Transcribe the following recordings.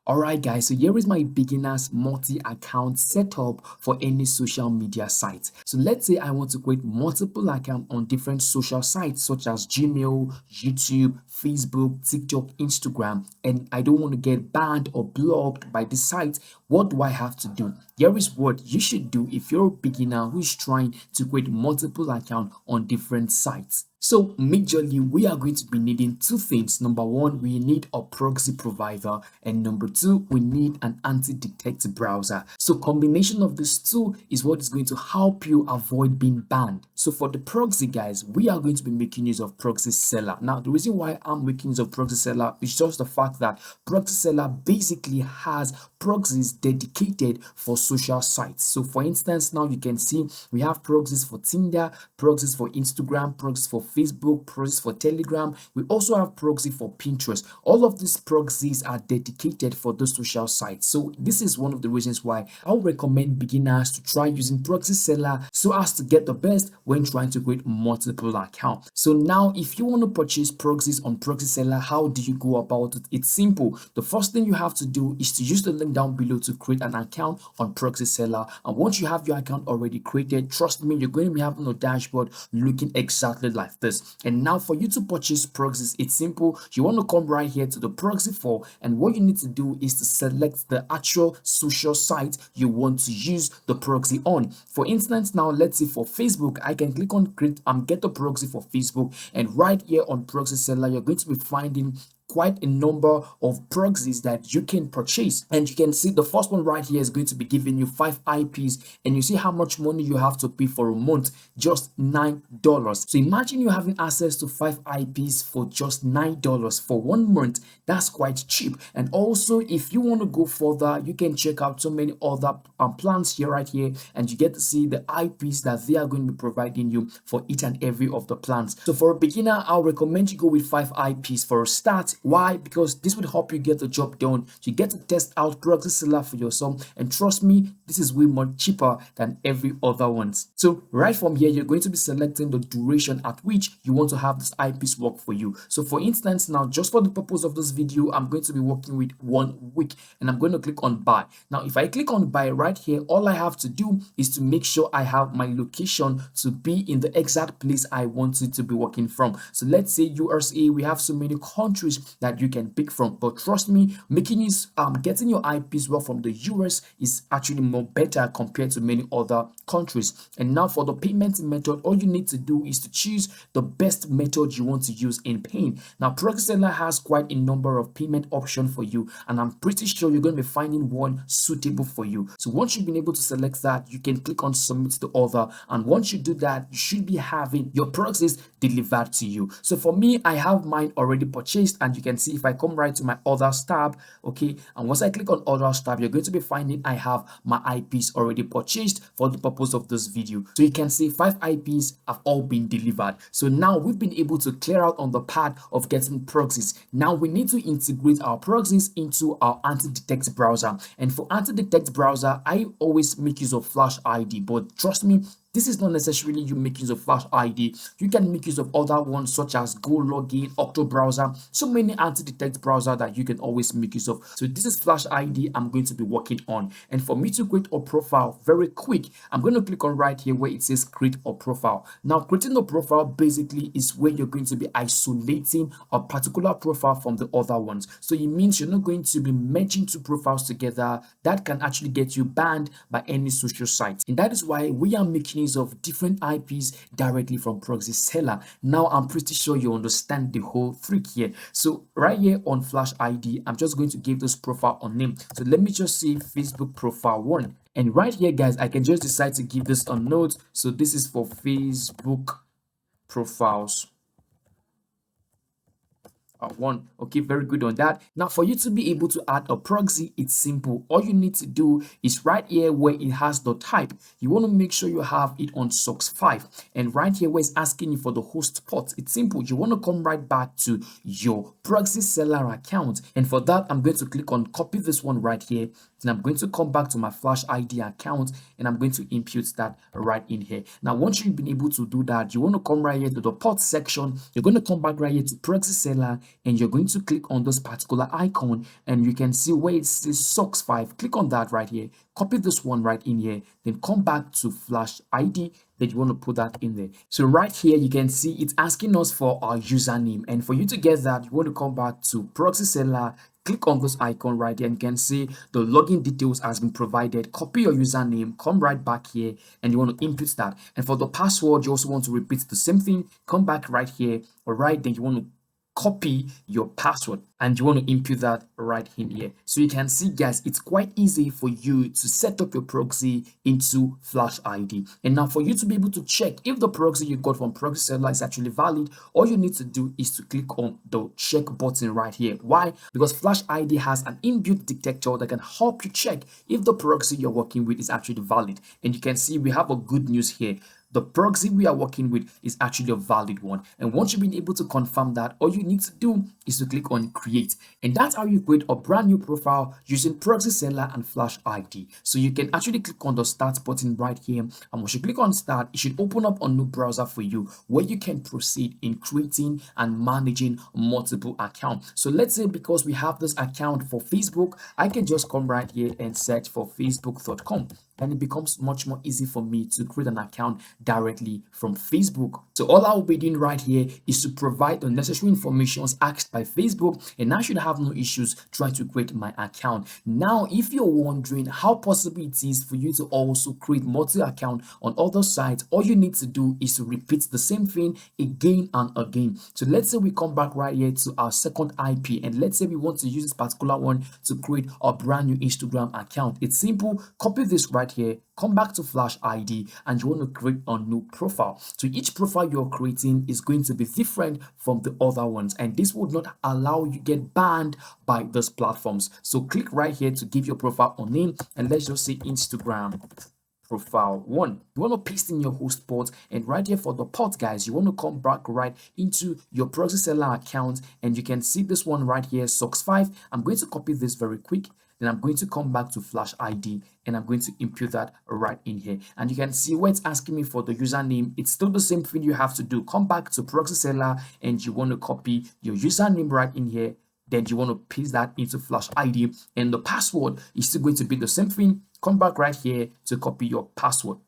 Alright guys, so here is my beginner's multi-account setup for any social media site. So let's say I want to create multiple accounts on different social sites such as Gmail, YouTube, Facebook, TikTok, Instagram, and I don't want to get banned or blocked by the site. What do I have to do? Here is what you should do if you're a beginner who is trying to create multiple accounts on different sites. So majorly, we are going to be needing two things. Number one, we need a proxy provider, and number two, we need an anti-detect browser. So combination of these two is what is going to help you avoid being banned. So for the proxy guys, we are going to be making use of Proxy Seller. Now the reason why I'm making use of Proxy Seller is just the fact that Proxy Seller basically has proxies dedicated for social sites. So for instance, now you can see we have proxies for Tinder, proxies for Instagram, proxies for Facebook, proxies for Telegram. We also have proxy for Pinterest. All of these proxies are dedicated for those social sites. So this is one of the reasons why I would recommend beginners to try using Proxy Seller so as to get the best when trying to create multiple accounts. So now if you want to purchase proxies on Proxy Seller, how do you go about it? It's simple. The first thing you have to do is to use the link down below to create an account on Proxy Seller. And once you have your account already created, trust me, you're going to be having a dashboard looking exactly like this. And now for you to purchase proxies, it's simple. You want to come right here to the proxy for, and what you need to do is to select the actual social site you want to use the proxy on. For instance, now let's say for Facebook, I can click on create get a proxy for Facebook, and right here on Proxy Seller, you're going to be finding quite a number of proxies that you can purchase, and you can see the first one right here is going to be giving you 5 IPs, and you see how much money you have to pay for a month, just $9. So imagine you having access to 5 IPs for just $9 for 1 month. That's quite cheap. And also if you want to go further, you can check out so many other plans here right here, and you get to see the IPs that they are going to be providing you for each and every of the plans. So for a beginner, I'll recommend you go with 5 IPs for a start. Why? Because this will help you get the job done. You get to test out Proxy Seller for yourself, and trust me, this is way more cheaper than every other ones. So right from here, you're going to be selecting the duration at which you want to have this IPs work for you. So for instance, now just for the purpose of this video, I'm going to be working with 1 week, and I'm going to click on buy. Now if I click on buy right here, all I have to do is to make sure I have my location to be in the exact place I want it to be working from. So let's say USA, we have so many countries that you can pick from, but trust me, making use getting your IPs work from the US is actually more better compared to many other countries. And now for the payment method, all you need to do is to choose the best method you want to use in paying. Now Proxy Seller has quite a number of payment options for you, and I'm pretty sure you're going to be finding one suitable for you. So once you've been able to select that, you can click on submit to order, and once you do that, you should be having your proxies delivered to you. So for me, I have mine already purchased, and you can see if I come right to my orders tab, okay, and once I click on orders tab, you're going to be finding I have my IPs already purchased for the purpose of this video. So you can see 5 IPs have all been delivered. So now we've been able to clear out on the part of getting proxies. Now we need to integrate our proxies into our anti-detect browser, and for anti-detect browser, I always make use of Flash ID, but trust me, this is not necessarily you make use of Flash ID. You can make use of other ones such as Go Login, Octo Browser, so many anti-detect browser that you can always make use of. So this is Flash ID I'm going to be working on. And for me to create a profile very quick, I'm going to click on right here where it says create a profile. Now creating a profile basically is where you're going to be isolating a particular profile from the other ones. So it means you're not going to be merging 2 profiles together. That can actually get you banned by any social site. And that is why we are making use of different IPs directly from Proxy Seller. Now I'm pretty sure you understand the whole trick here. So right here on Flash ID, I'm just going to give this profile a name. So let me just say Facebook profile 1. And right here guys, I can just decide to give this a note. So this is for Facebook profiles 1. Okay, very good on that. Now for you to be able to add a proxy, it's simple. All you need to do is right here where it has the type, you want to make sure you have it on SOCKS 5, and right here where it's asking you for the host port, it's simple. You want to come right back to your Proxy Seller account, and for that I'm going to click on copy this one right here, and I'm going to come back to my Flash ID account, and I'm going to input that right in here. Now once you've been able to do that, you want to come right here to the port section. You're going to come back right here to Proxy Seller, and you're going to click on this particular icon, and you can see where it says socks 5. Click on that right here, copy this one right in here, then come back to Flash ID, that you want to put that in there. So right here you can see it's asking us for our username, and for you to get that, you want to come back to proxy seller, click on this icon right here, and you can see the login details has been provided. Copy your username, come right back here, and you want to input that. And for the password, you also want to repeat the same thing. Come back right here. All right, then you want to copy your password, and you want to input that right in here. So you can see, guys, it's quite easy for you to set up your proxy into Flash ID. And now for you to be able to check if the proxy you got from proxy seller is actually valid, all you need to do is to click on the check button right here. Why? Because Flash ID has an inbuilt detector that can help you check if the proxy you're working with is actually valid. And you can see we have a good news here. The proxy we are working with is actually a valid one. And once you've been able to confirm that, all you need to do is to click on create. And that's how you create a brand new profile using proxy seller and Flash ID. So you can actually click on the start button right here. And once you click on start, it should open up a new browser for you where you can proceed in creating and managing multiple accounts. So let's say because we have this account for Facebook, I can just come right here and search for facebook.com. And it becomes much more easy for me to create an account directly from Facebook. So all I will be doing right here is to provide the necessary information asked by Facebook, and I should have no issues trying to create my account. Now, if you're wondering how possible it is for you to also create multi-account on other sites, all you need to do is to repeat the same thing again and again. So let's say we come back right here to our second IP, and let's say we want to use this particular one to create a brand new Instagram account. It's simple. Copy this right here, come back to Flash ID, and you want to create a new profile. So each profile you're creating is going to be different from the other ones, and this would not allow you get banned by those platforms. So click right here to give your profile a name, and let's just say Instagram profile 1. You want to paste in your host port, and right here for the port, guys, you want to come back right into your proxy seller account, and you can see this one right here, socks 5. I'm going to copy this very quick. Then I'm going to come back to Flash ID, and I'm going to input that right in here. And you can see where it's asking me for the username. It's still the same thing you have to do. Come back to proxy seller, and you want to copy your username right in here. Then you want to paste that into Flash ID, and the password is still going to be the same thing. Come back right here to copy your password.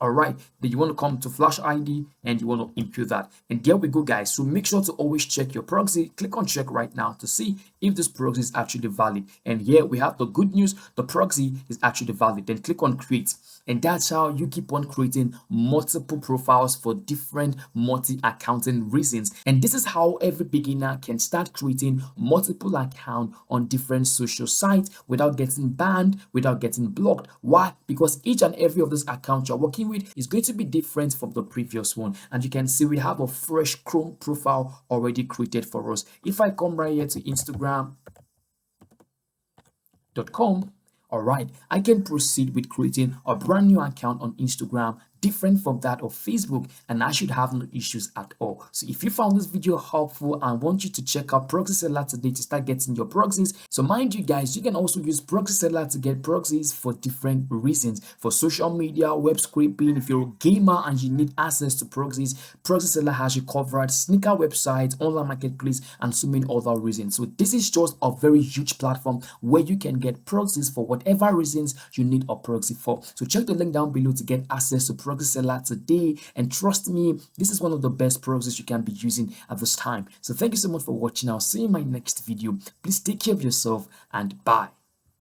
All right, then you want to come to Flash ID, and you want to input that, and there we go, guys. So make sure to always check your proxy. Click on check right now to see if this proxy is actually valid. And here we have the good news, the proxy is actually valid. Then click on create, and that's how you keep on creating multiple profiles for different multi-accounting reasons. And this is how every beginner can start creating multiple accounts on different social sites without getting banned, without getting blocked. Why? Because each and every of these accounts you're working with is going to be different from the previous one. And you can see we have a fresh Chrome profile already created for us. If I come right here to Instagram.com, all right, I can proceed with creating a brand new account on Instagram different from that of Facebook, and I should have no issues at all. So if you found this video helpful, I want you to check out Proxy Seller today to start getting your proxies. So mind you, guys, you can also use Proxy Seller to get proxies for different reasons. For social media, web scraping, if you're a gamer and you need access to proxies, Proxy Seller has you covered. Sneaker websites, online marketplace, and so many other reasons. So this is just a very huge platform where you can get proxies for whatever reasons you need a proxy for. So check the link down below to get access to proxy seller today, and trust me, this is one of the best proxies you can be using at this time. So thank you so much for watching. I'll see you in my next video. Please take care of yourself, and bye.